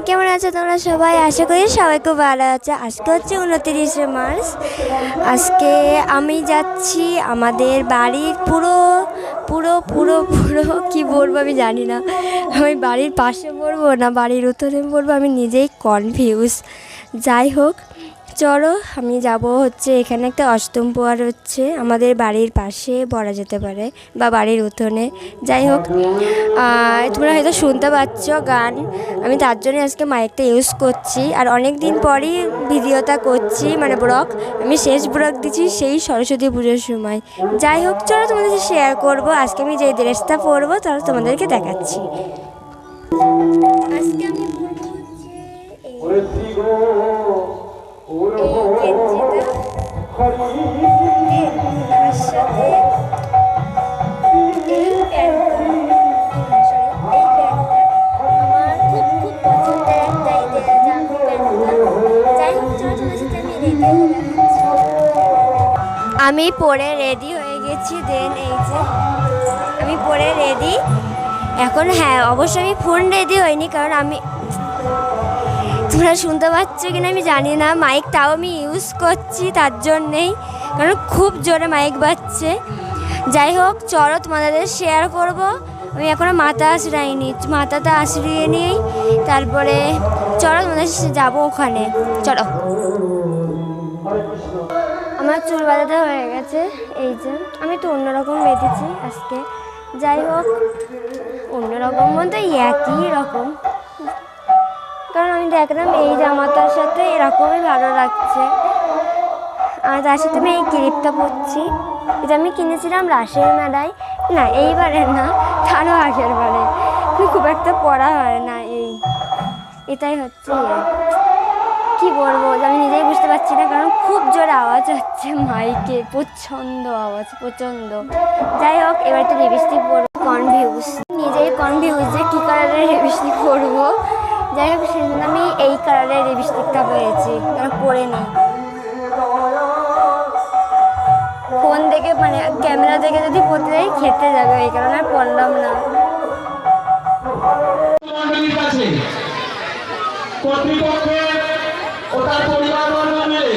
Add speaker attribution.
Speaker 1: কেমন আছো তোমরা সবাই? আশা করি সবাই খুব ভালো আছে। আজকে হচ্ছে 29শে মার্চ। আজকে আমি যাচ্ছি আমাদের বাড়ির পুরো পুরো পুরো পুরো কী বলবো আমি জানি না। আমি বাড়ির পাশে পড়বো না বাড়ির উত্তরে পড়বো, আমি নিজেই কনফিউজ। যাই হোক, চলো আমি যাব হচ্ছে এখানে একটা অষ্টম প্রহর হচ্ছে আমাদের বাড়ির পাশে বলা যেতে পারে, বা বাড়ির উঠোনে। যাই হোক, তোমরা হয়তো শুনতে পাচ্ছ গান, আমি তার জন্য আজকে মাইকটা ইউজ করছি। আর অনেক দিন পরই ভিডিওটা করছি, মানে ব্লগ। আমি শেষ ব্লগ দিচ্ছি সেই সরস্বতী পুজোর সময়। যাই হোক, চলো তোমাদের সাথে শেয়ার করবো আজকে আমি যে ড্রেসটা পরবো, তাহলে তোমাদেরকে দেখাচ্ছি। আজকে আমি আমি পরে রেডি হয়ে গেছি। দেন এই যে আমি পরে রেডি এখন। হ্যাঁ, অবশ্যই আমি ফোন রেডি হইনি, কারণ আমি, তোমরা শুনতে পাচ্ছ কিনা আমি জানি না, মাইকটাও আমি ইউজ করছি তার জন্যেই, কারণ খুব জোরে মাইক বাজছে। যাই হোক, চলো তোমাদের শেয়ার করব। আমি এখনও মাথা আঁচড়াইনি, মাথাটা আঁচড়িয়ে নিই, তারপরে চলো তোমাদের যাবো ওখানে। চলো। আমার চুল বাঁধাতে হয়ে গেছে, এই যে আমি তো অন্যরকম বেঁধেছি আজকে। যাই হোক, অন্যরকম বলতে একই রকম, কারণ আমি দেখলাম এই জামাটার সাথে এরকমই ভালো লাগছে। আর তার সাথে আমি এই ক্লিপটা পরছি, এটা আমি কিনেছিলাম রাসের মেলায়। না, এইবারে না, তারও আগের বারে। খুব একটা পরা হয় না, এটাই হচ্ছে। কি বলবো আমি নিজেই বুঝতে পারছি না, কারণ খুব জোরে আওয়াজ হচ্ছে মাইকে, প্রচণ্ড আওয়াজ, প্রচণ্ড। যাই হোক, এবার তো লিপস্টিক পরবো, কনফিউজ, নিজেই কনফিউজ যে কী কালারের লিপস্টিক পরবো। যাই হোক, সেজন্য আমি এই কালারের লিপস্টিকটা পেয়েছি, কারণ পরে নিই। ফোন দেখে, মানে ক্যামেরা দেখে যদি পড়তে যাই খেতে যাবে, এই কারণে আর পড়লাম না।
Speaker 2: কর্তৃপক্ষের ও তার পরিবার বর্গ মিলে